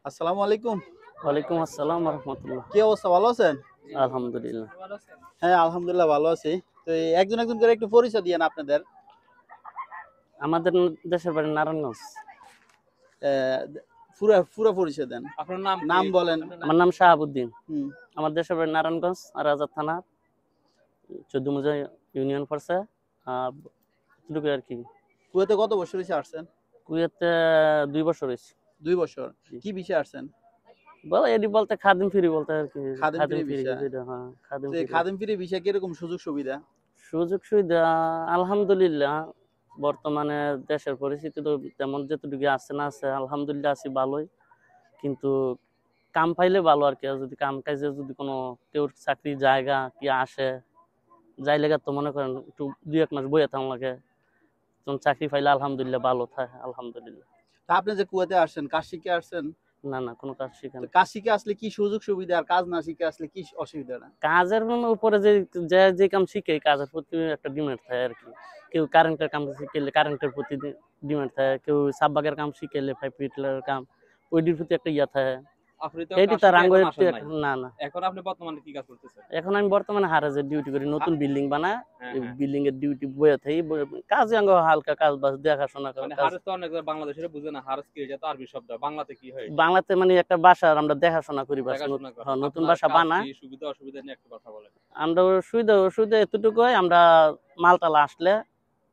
আসসালামু আলাইকুম। ওয়ালাইকুম আসসালাম রহমতুল্লাহ। কি অবস্থা, ভালো আছেন? আলহামদুলিল্লাহ। হ্যাঁ, আলহামদুলিল্লাহ ভালো আছি। তো এই একজন একজন করে একটু পরিচয় দিয়েন আপনাদের। আমাদের দেশের বাড়ি নারায়ণগঞ্জ। পুরা পুরা পরিচয় দেন। আপনার নাম কি? নাম বলেন। আমার নাম শাহাবুদ্দিন। হুম। আমার দেশের বাড়ি নারায়ণগঞ্জ আর আজাদ থানা 14 মুজা ইউনিয়ন পড়ছে। এতটুকু আর কি। কুয়েতে কত বছর হয়েছে আসছেন? কুয়েতে 2 বছর হয়েছে। 2 বছর। কি বিষয়ে আসছেন? এডি বলতে খাদিম ফ্রি বলতে আর কি। খাদিম ফ্রি ভিসা। যেটা, হ্যাঁ, খাদিম তো এই ফ্রি। খাদিম ফ্রি ভিসা কিরকম সুযোগ সুবিধা? সুযোগ সুবিধা আলহামদুলিল্লাহ। বর্তমানে দেশের পরিস্থিতি তো তেমন যেটুকু আছে না আছে, আলহামদুলিল্লাহ আছি ভালোই। কিন্তু কাম পাইলে ভালো আর কি। আর যদি কাম কাজে যদি কোনো কেউ চাকরি জায়গা কি আসে যাই লেগে, তো মনে করেন একটু 2-1 মাস বইয়ে থাকা লাগে, তখন চাকরি পাইলে আলহামদুলিল্লাহ ভালো থাকে আলহামদুলিল্লাহ। তা আপনি যে কুয়েতে আসছেন, কাজ শিখে আসছেন? না না, কোনো কাজ শিখে তো না। কাজ শিখে আসলে কি সুযোগ সুবিধা, আর কাজ না শিখে আসলে কি অসুবিধাটা? কাজের উপরে যে কাম শিখে কাজের প্রতি একটা ডিমান্ড থাকে আর কি। কেউ কারেন্টের কাম শিখেলে কারেন্টের প্রতি ডিমান্ড থাকে, কেউ সাববাগের কাম শিখেলে পাইপ ফিটারের কাম ওইটির প্রতি একটা ইয়া থাকে। আপনি তো এইটি কাজ তার শিখে আঙ্গ এখন আসেন নাই। না না, এখন আপনি বর্তমানে কি কাজ করতেছেন? এখন আমি বর্তমানে হারাজের ডিউটি করি, নতুন বিল্ডিং বানায় হ্যাঁ, হ্যাঁ। বিল্ডিং এর ডিউটি বয়ে থাকি। কাজে আঙ্গ হালকা কাজ বাজ দেখাশোনা মানে কাজ। হারেস তো অনেক বাংলাদেশের বুঝে না, হারেস কি এটা তো আরবি শব্দ, বাংলাতে কি হয়? বাংলাতে মানে একটা বাসার আমরা দেখাশোনা করি, দেখাশোনা করেন। হ্যাঁ, নতুন আপনার বাসা কাজ বানায়। কি, সুবিধা অসুবিধা নিয়ে একটা কথা বলেন। আমরা সুবিধা অসুবিধা এতটুকু হয়, আমরা মালটালা আসলে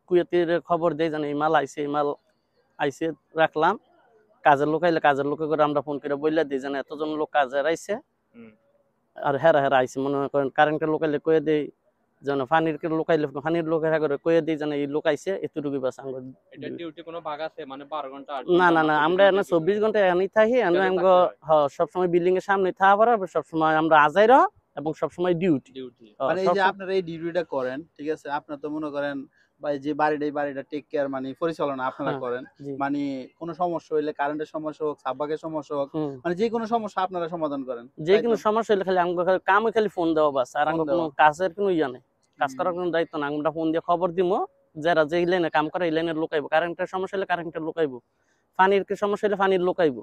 কুয়েতের খবর দেই জানি এই মাল আইছে, এই মাল আইছে, রাখলাম। কাজের লোক আইলে কাজের লোকে করে আমরা ফোন করে বললে দিই জানি এতজন লোক কাজের আইছে। আর হেরা হেরা আইছে, মনে করেন কারেন্টের লোক আইলে কয়ে দেই, যেন পানির লোক আইলে পানির লোক হেরা করে কয়ে দিই যেন এই লোক আইছে, এতটুকু বাস। এটা ডিউটি কোনো ভাগ আছে মানে 12 ঘন্টা 8 না ঘন্টা? না না, আমরা এনে 24 ঘন্টা এখানেই থাকি। সবসময় বিল্ডিং এর সামনে থাকা পরে সবসময় আমরা আজাইরা এবং সবসময় ডিউটি। মানে এই যে আপনারা এই ডিউটিটা করেন, ঠিক আছে, আপনারা তো মনে করেন বা এই যে বাড়িটা টেক কেয়ার মানে পরিচালনা আপনারা করেন, মানে কোনো সমস্যা হইলে, কারেন্টের সমস্যা হোক, সাববাগের সমস্যা হোক, মানে যে কোনো সমস্যা আপনারা সমাধান করেন। যে কোনো সমস্যা হলে খালি আমাকে কামে খালি ফোন দেওয়া বাস, আর আমার কোনো কাজের কোনো ইয়া নেই, কাজ করার কোনো দায়িত্ব না। আমরা ফোন দিয়ে খবর দিব, যারা যে লাইনে কাম করে এই লাইনের লোক আইব, কারেন্টের সমস্যা হলে কারেন্টের লোক আইব, পানির সমস্যা হলে পানির লোক আইব।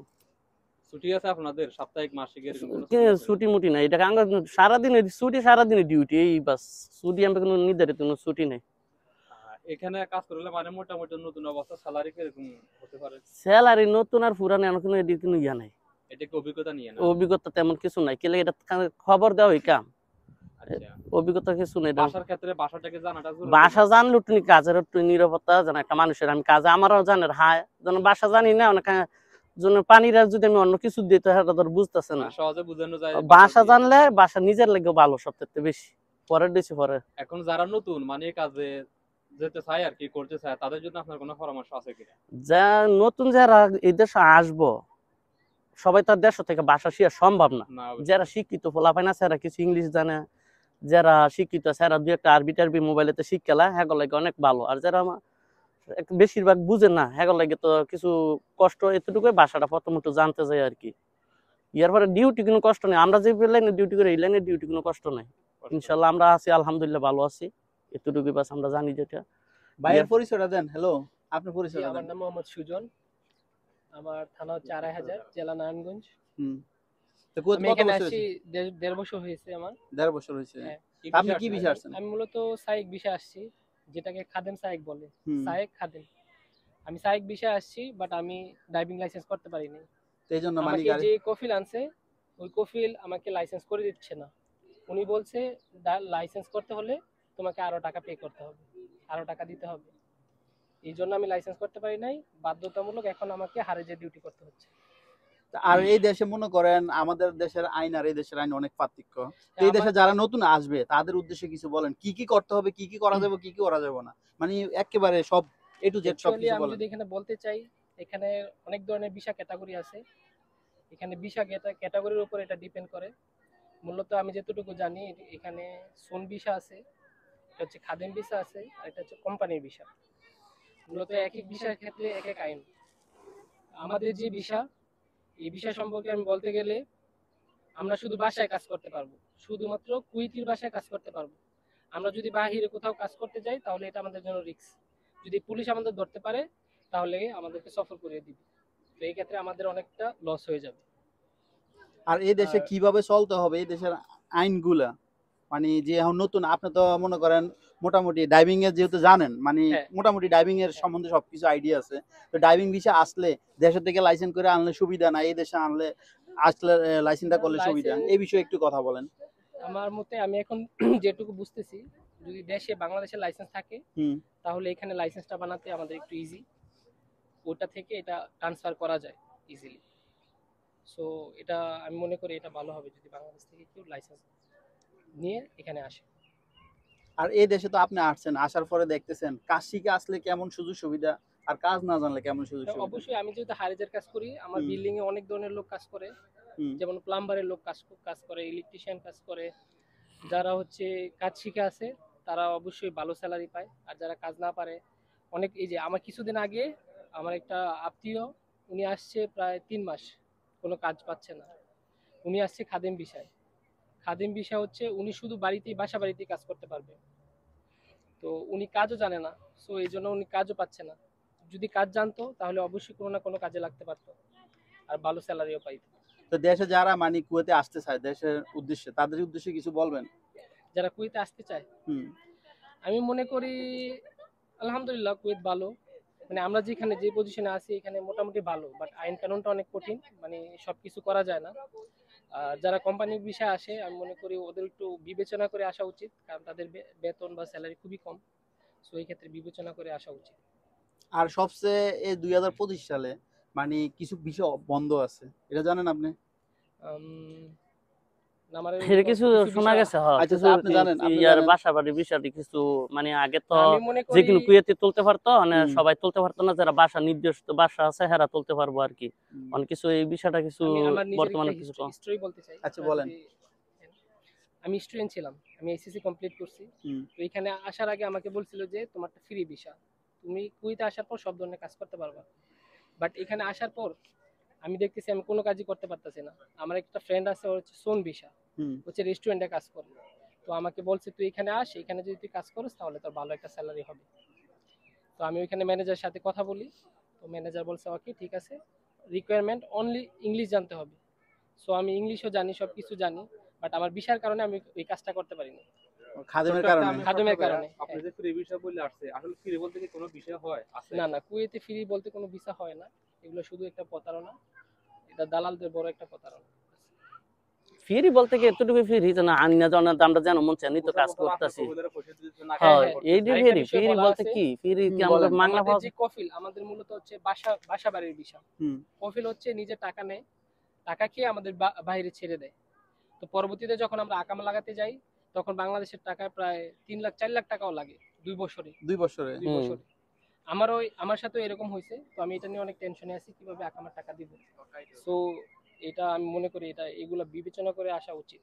ছুটি আছে আপনাদের সাপ্তাহিক মাসিক এরকম কোনো ছুটি মুটি নাই, এটা সারাদিনে ছুটি, সারাদিনে ডিউটি, এই বাস। ছুটি আমরা কোনো নির্ধারিত কোনো ছুটি নেই। এখানে কাজ করলে মানে মোটামুটি নতুন অবস্থা স্যালারি কিরকম হতে পারে? স্যালারি নতুন আর পুরানো এমন কোনো এদিকে কোনো ইয়া নাই। এটা কি অভিজ্ঞতা নিয়ে না? অভিজ্ঞতা তেমন কিছু নাই, কেলে এটা খবর দেওয়া হয় কাম। আচ্ছা, অভিজ্ঞতা কিছু নেই। বাসার ক্ষেত্রে বাসাটাকে জানাটা জরুরি। বাসা জানলে তুমি কাজের একটু নিরাপত্তা জানা একটা মানুষের। আমি কাজে আমারও জানের হায় যেন বাসা জানি না, অনেক জন্য পানিরা যদি আমি অন্য কিছু দিই তো সেটা ধর বুঝতেছে না। সহজে বুঝানো যায়। বাসা জানলে বাসা নিজের লাগে ভালো, সবথেকে বেশি পরের দিছি পরে। এখন যারা নতুন মানে কাজে যেতে চায় আর কি করতে চায়, তাদের জন্য আপনার কোনো পরামর্শ আছে কিনা? যা নতুন যারা এই দেশে আসবো, সবাই তার দেশ থেকে বাসা শিয়া সম্ভব না। যারা শিক্ষিত ফলাফাই না, যারা কিছু ইংলিশ জানে, যারা শিক্ষিত যারা 2-1 আরবি টারবি মোবাইলেতে শিক্ষালা, হ্যাঁ লাগে অনেক ভালো। আর যারা বেশিরভাগ বুঝে না, হ্যাঁ লাগে তো কিছু কষ্ট। এতটুকু বাসাটা প্রথমত জানতে যায় আর কি। ইয়ার পরে ডিউটি কোনো কষ্ট নেই, আমরা যে লাইনে ডিউটি করি এই লাইনে ডিউটি কোনো কষ্ট নাই। ইনশাল্লাহ আমরা আছি, আলহামদুলিল্লাহ ভালো আছি। এতটুকু বাস আমরা জানি যেটা। ভাইয়ের পরিচয়টা দেন। হ্যালো, আপনার পরিচয় দেন। আমার নাম মোহাম্মদ সুজন, আমার থানা হচ্ছে 2.5, জেলা নারায়ণগঞ্জ। তো কত বছর হয়েছে? 1.5 বছর হয়েছে আমার। 1.5 বছর হয়েছে। আপনি কি বিষয় আসছেন? আমি মূলত সাইক বিষয় আসছি, যেটাকে খাদেম সাইক বলে। সাইক খাদেম, আমি সাইক বিষয় আসছি, বাট আমি ড্রাইভিং লাইসেন্স করতে পারিনি। এই জন্য মানে যে কফিল আনছে ওই কফিল আমাকে লাইসেন্স করে দিচ্ছে না। উনি বলছে লাইসেন্স করতে হলে তোমাকে আরো টাকা পে করতে হবে, আরো টাকা দিতে হবে। এই জন্য আমি লাইসেন্স করতে পারি নাই, বাধ্যতামূলক এখন আমাকে হারেজে ডিউটি করতে হচ্ছে। আর এই দেশে মনে করেন আমাদের দেশের আইন আর এই দেশের আইন অনেক পার্থক্য। এই দেশে যারা নতুন আসবে তাদের উদ্দেশ্যে কিছু বলেন, কি কি করতে হবে, কি কি করা যাবে, কি কি করা যাবে না, মানে একেবারে সব এ টু জেড সব কিছু বলেন। আমি যদি এখানে বলতে চাই, এখানে অনেক ধরনের ভিসা ক্যাটাগরি আছে। এখানে ভিসা ক্যাটাগরির উপর এটা ডিপেন্ড করে। মূলত আমি যতটুকু জানি এখানে সোন ভিসা আছে, এটা হচ্ছে খাদেম ভিসা আছে, আর এটা হচ্ছে কোম্পানির ভিসা। মূলত এক এক ভিসার ক্ষেত্রে এক এক আইন। আমাদের যে ভিসা, এই ভিসা সম্পর্কে আমি বলতে গেলে আমরা শুধু বাসায় কাজ করতে পারবো, শুধুমাত্র কুয়েতের বাসায় কাজ করতে পারবো। আমরা যদি বাহিরে কোথাও কাজ করতে যাই তাহলে এটা আমাদের জন্য রিস্ক। যদি পুলিশ আমাদের ধরতে পারে তাহলে আমাদেরকে সফর করিয়ে দিবে। তো এই ক্ষেত্রে আমাদের অনেকটা লস হয়ে যাবে। আর এই দেশে কিভাবে চলতে হবে, এই দেশের আইনগুলা মানে যে এখন নতুন, আপনি তো মনে করেন মোটামুটি ডাইভিং এর যেহেতু জানেন, মানে মোটামুটি ডাইভিং এর সম্বন্ধে সবকিছু আইডিয়া আছে, তো ডাইভিং ভিসা আসলে দেশের থেকে লাইসেন্স করে আনলে সুবিধা, না এই দেশে আনলে আসলে লাইসেন্সটা করলে সুবিধা, এই বিষয়ে একটু কথা বলেন। আমার মতে আমি এখন যেটুকু বুঝতেছি, যদি দেশে বাংলাদেশের লাইসেন্স থাকে তাহলে এখানে লাইসেন্সটা বানাতে আমাদের একটু ইজি, ওটা থেকে এটা ট্রান্সফার করা যায় ইজিলি। সো এটা আমি মনে করি এটা ভালো হবে যদি বাংলাদেশ থেকে কেউ লাইসেন্স নিয়ে এখানে আসে। আর এই দেশে তো আপনি আসছেন, আসার পরে দেখতেছেন কাজ শিখে আসলে কেমন সুযোগ সুবিধা, আর কাজ না জানলে কেমন সুযোগ সুবিধা? অবশ্যই আমি যেহেতু হাইরেজের কাজ করি, আমার বিল্ডিং এ অনেক ধরনের লোক কাজ করে, যেমন প্লাম্বারের লোক কাজ করে, ইলেকট্রিশিয়ান কাজ করে। যারা হচ্ছে কাজ শিখে আছে তারা অবশ্যই ভালো স্যালারি পায়, আর যারা কাজ না পারে অনেক, এই যে আমার কিছুদিন আগে আমার একটা আত্মীয়, উনি আসছে প্রায় 3 মাস কোনো কাজ পাচ্ছে না, উনি আসছে খাদেম বিষয়। খাদেম বিষয় হচ্ছে উনি শুধু বাসা বাড়িতেই কাজ করতে পারবে, তো উনি কাজও জানে না, সো এই জন্য উনি কাজও পাচ্ছে না। যদি কাজ জানতো তাহলে অবশ্যই কোনো না কোনো কাজে লাগতে পারতো আর ভালো স্যালারিও পাইতো। তো দেশে যারা মানে কুয়েতে আসতে চায় দেশের উদ্দেশ্যে, তাদের উদ্দেশ্যে কিছু বলবেন? যারা কুয়েতে আসতে চায়, আমি মনে করি আলহামদুলিল্লাহ কুয়েত ভালো, মানে আমরা যেখানে যে পজিশনে আছি এখানে মোটামুটি ভালো, বাট আইন কানুনটা অনেক কঠিন, মানে সবকিছু করা যায় না। আর যারা কোম্পানির বিষয়ে আসে আমি মনে করি ওদের একটু বিবেচনা করে আসা উচিত, কারণ তাদের বেতন বা স্যালারি খুবই কম, সো এই ক্ষেত্রে বিবেচনা করে আসা উচিত। আর সবচেয়ে এই 2025 সালে মানে কিছু বিষয় বন্ধ আছে, এটা জানেন আপনি? এর কিছু শোনা গেছে, আচ্ছা আপনি জানেন ইয়ার বাসা বাড়ির বিষয়টি কিছু, মানে আগে তো যে কোনো কুয়েতে তুলতে পারতো, মানে সবাই তুলতে পারতো না, যারা বাসা নির্দিষ্ট বাসা আছে হেরা তুলতে পারবো আর কি। অনেক কিছু এই বিষয়টা কিছু বর্তমানে কিছু হিস্টরি বলতে চাই। আচ্ছা বলেন। আমি স্টুডেন্ট ছিলাম, আমি এসএসসি কমপ্লিট করছি, তো এখানে আসার আগে আমাকে বলছিল যে তোমারটা ফ্রি ভিসা, তুমি কুয়েতে আসার পর সব ধরনের কাজ করতে পারবা। বাট এখানে আসার পর আমি দেখতেছি আমি কোনো কাজই করতে পারতেছি না। আমার একটা ফ্রেন্ড আছে, ওর হচ্ছে সোন ভিসা, হচ্ছে রেস্টুরেন্টে কাজ করে, তো আমাকে বলছে তুই এখানে আস, এখানে যদি তুই কাজ করিস তাহলে তোর ভালো একটা স্যালারি হবে। তো আমি ওইখানে ম্যানেজারের সাথে কথা বলি, তো ম্যানেজার বলছে ওকে ঠিক আছে, রিকোয়ারমেন্ট অনলি ইংলিশ জানতে হবে। সো আমি ইংলিশও জানি, সব কিছু জানি, বাট আমার ভিসার কারণে আমি ওই কাজটা করতে পারিনি, খাদেমের কারণে। আপনি যে ফ্রি ভিসা বলে আসছে, আসলে ফ্রি বলতে কি কোনো বিষয় হয় আছে? না কুয়েতে ফ্রি বলতে কোনো ভিসা হয় না, এগুলো শুধু একটা প্রতারণা, এটা দালালদের বড় একটা প্রতারণা। ফ্রি বলতে কি এতটুকু ফ্রি না, আনি না জানা আমরা জানো মন চাই তো কাজ করতেছি। এই যে ফ্রি বলতে কি, ফ্রি কি আমাদের বাংলা ভাষা যে কফিল আমাদের মূলত হচ্ছে বাসা বাড়ির বিষয়। কফিল হচ্ছে নিজের টাকা নেয়, টাকা খেয়ে আমাদের বাইরে ছেড়ে দেয়, তো পরবর্তীতে যখন আমরা আকামা লাগাতে যাই তখন বাংলাদেশের টাকা প্রায় 3 লাখ 4 লাখ টাকাও লাগে 2 বছরে। আমার সাথে এরকম হয়েছে, তো আমি এটা নিয়ে অনেক টেনশনে আছি কিভাবে আকামার টাকা দিব। সো এটা আমি মনে করি এটা এগুলো বিবেচনা করে আসা উচিত।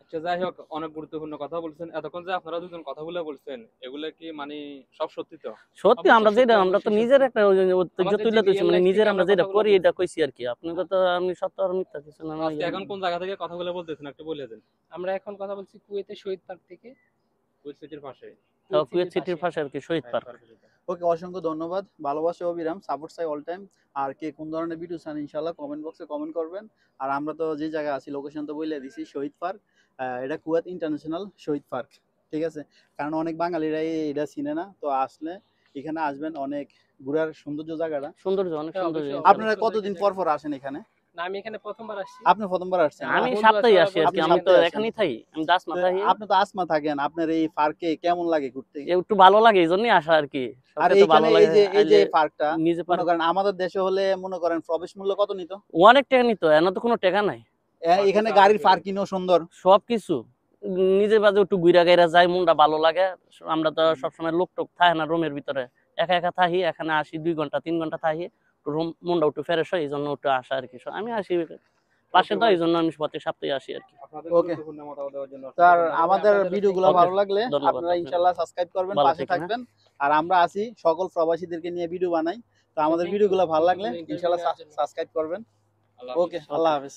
আচ্ছা যাই হোক, অনেক গুরুত্বপূর্ণ কথা বলছেন। এতক্ষণ যে আপনারা দুজন কথাগুলো বলছেন এগুলো কি মানে সব সত্যি? তো সত্যি, আমরা তো নিজের একটা ঐতিহ্য তুলে দিয়েছি, মানে নিজের আমরা যেটা করি এটা কইছি আর কি। আপনাকে তো আমি সত্য আর মিথ্যা কিছু না। এখন কোন জায়গা থেকে কথাগুলো বলতেছেন একটু বলে দেন। আমরা এখন কথা বলছি কুয়েতের শহীদ পার্ক থেকে, কুয়েত সিটির পাশে। কুয়েত সিটির পাশে আর কি শহীদ পার্ক। ওকে, অসংখ্য ধন্যবাদ। ভালোবাসা অবিরাম, সাপোর্ট চাই অল টাইম। আর কে কোন ধরনের ভিডিও চান ইনশাআল্লাহ কমেন্ট বক্সে কমেন্ট করবেন। আর আমরা তো যে জায়গায় আছি লোকেশন তো বলে দিছি, শহীদ পার্ক, এটা কুয়েত ইন্টারন্যাশনাল শহীদ পার্ক, ঠিক আছে? কারণ অনেক বাঙালিরাই এটা চিনে না, তো আসলে এখানে আসবেন, অনেক ঘোরার সৌন্দর্য, জায়গাটা অনেক সৌন্দর্য। আপনারা কতদিন পর আসেন এখানে? না আমি এখানে প্রথমবার আসছি। আপনি প্রথমবার আসছেন? আমি সপ্তাহে আসি আর কি, আমি তো এখানেই থাকি, আমি দাসমা থাকি। আপনি তো আসমা থাকেন, আপনার এই পার্কে কেমন লাগে ঘুরতে? একটু ভালো লাগে, এইজন্যই আসা আর কি। আর এইখানে এই যে পার্কটা মনে করেন আমাদের দেশে হলে মনে করেন প্রবেশ মূল্য কত নিত? অনেক টাকা নিত, এনা তো কোনো টাকা নাই। এখানে গাড়ির পার্কিংও সুন্দর, সবকিছু নিজের বাজে একটু ঘুরা গাইরা যায়, মনটা ভালো লাগে। আমরা তো সবসময় লোক টোক থাকে না রুমের ভিতরে, একা একা থাকি, এখানে আসি 2 ঘন্টা 3 ঘন্টা থাকি, মনটা একটু ফ্রেশ হয়, এই জন্য একটু আসা আর কি। আমি আসি পাশে তো, এই জন্য আমি প্রতি সপ্তাহে আসি আর কি। ওকে স্যার, আমাদের ভিডিওগুলো ভালো লাগলে আপনারা ইনশাআল্লাহ সাবস্ক্রাইব করবেন, পাশে থাকবেন। আর আমরা আছি সকল প্রবাসীদেরকে নিয়ে ভিডিও বানাই, তো আমাদের ভিডিওগুলো ভালো লাগলে ইনশাআল্লাহ সাবস্ক্রাইব করবেন। ওকে, আল্লাহ হাফেজ।